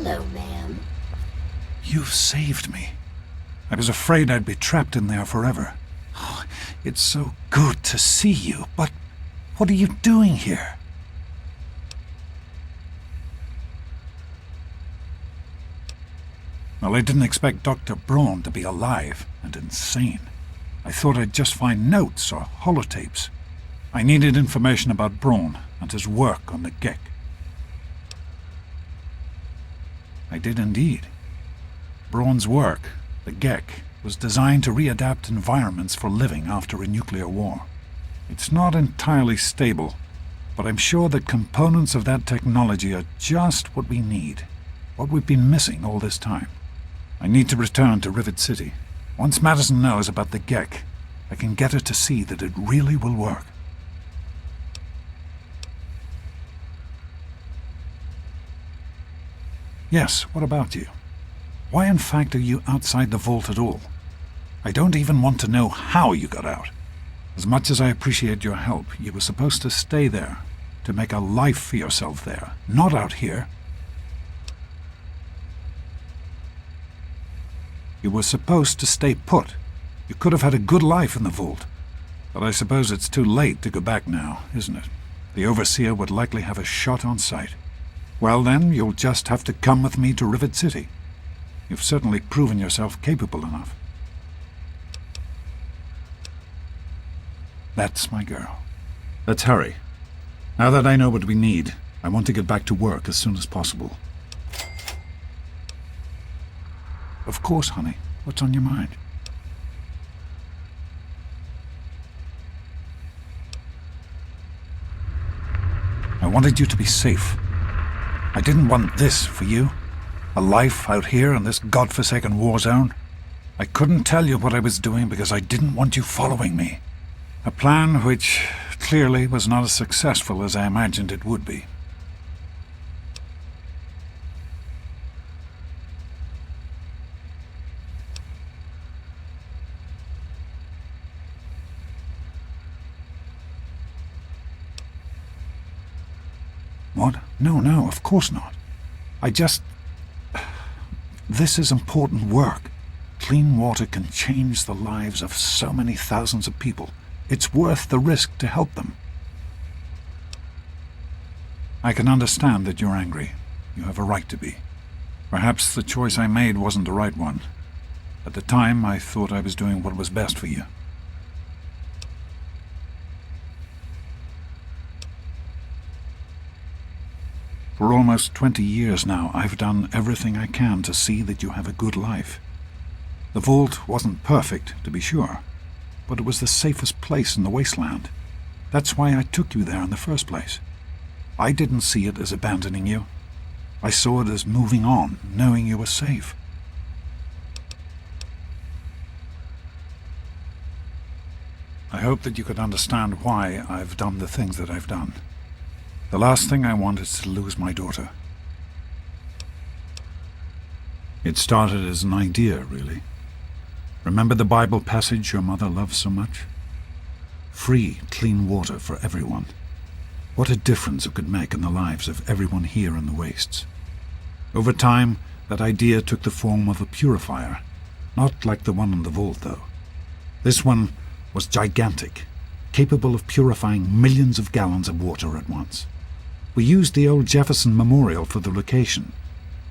Hello, ma'am. You've saved me. I was afraid I'd be trapped in there forever. Oh, it's so good to see you, but what are you doing here? Well, I didn't expect Dr. Braun to be alive and insane. I thought I'd just find notes or holotapes. I needed information about Braun and his work on the Gek. I did indeed. Braun's work, the Gek, was designed to readapt environments for living after a nuclear war. It's not entirely stable, but I'm sure that components of that technology are just what we need, what we've been missing all this time. I need to return to Rivet City. Once Madison knows about the Gek, I can get her to see that it really will work. Yes, what about you? Why in fact are you outside the vault at all? I don't even want to know how you got out. As much as I appreciate your help, you were supposed to stay there, to make a life for yourself there, not out here. You were supposed to stay put. You could have had a good life in the vault. But I suppose it's too late to go back now, isn't it? The Overseer would likely have a shot on sight. Well then, you'll just have to come with me to Rivet City. You've certainly proven yourself capable enough. That's my girl. Let's hurry. Now that I know what we need, I want to get back to work as soon as possible. Of course, honey. What's on your mind? I wanted you to be safe. I didn't want this for you. A life out here in this godforsaken war zone. I couldn't tell you what I was doing because I didn't want you following me. A plan which clearly was not as successful as I imagined it would be. What? No, of course not. This is important work. Clean water can change the lives of so many thousands of people. It's worth the risk to help them. I can understand that you're angry. You have a right to be. Perhaps the choice I made wasn't the right one. At the time, I thought I was doing what was best for you. For almost 20 years now, I've done everything I can to see that you have a good life. The vault wasn't perfect, to be sure, but it was the safest place in the wasteland. That's why I took you there in the first place. I didn't see it as abandoning you. I saw it as moving on, knowing you were safe. I hope that you could understand why I've done the things that I've done. The last thing I want is to lose my daughter. It started as an idea, really. Remember the Bible passage your mother loves so much? Free, clean water for everyone. What a difference it could make in the lives of everyone here in the wastes. Over time, that idea took the form of a purifier, not like the one in the vault, though. This one was gigantic, capable of purifying millions of gallons of water at once. We used the old Jefferson Memorial for the location,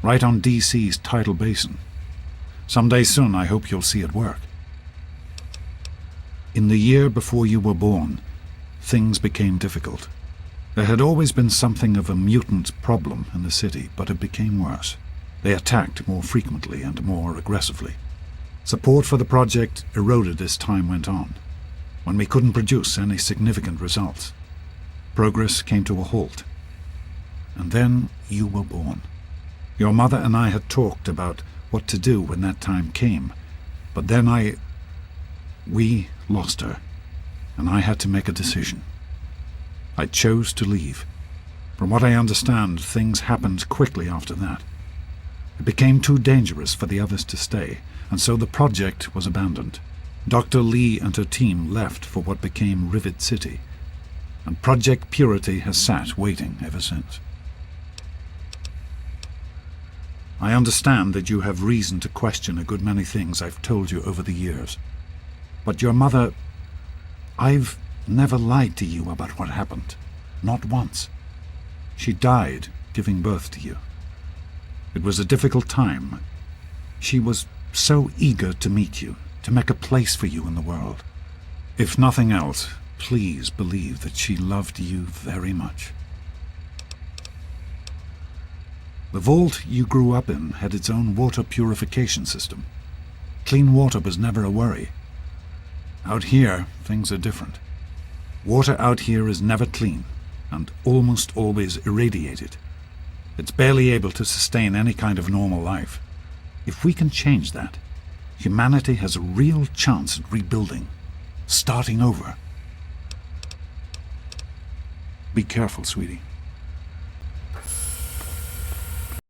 right on DC's tidal basin. Someday soon I hope you'll see it work. In the year before you were born, things became difficult. There had always been something of a mutant problem in the city, but it became worse. They attacked more frequently and more aggressively. Support for the project eroded as time went on, when we couldn't produce any significant results. Progress came to a halt. And then you were born. Your mother and I had talked about what to do when that time came, but then we lost her, and I had to make a decision. I chose to leave. From what I understand, things happened quickly after that. It became too dangerous for the others to stay, and so the project was abandoned. Dr. Lee and her team left for what became Rivet City, and Project Purity has sat waiting ever since. I understand that you have reason to question a good many things I've told you over the years. But your mother... I've never lied to you about what happened. Not once. She died giving birth to you. It was a difficult time. She was so eager to meet you, to make a place for you in the world. If nothing else, please believe that she loved you very much. The vault you grew up in had its own water purification system. Clean water was never a worry. Out here, things are different. Water out here is never clean, and almost always irradiated. It's barely able to sustain any kind of normal life. If we can change that, humanity has a real chance at rebuilding, starting over. Be careful, sweetie.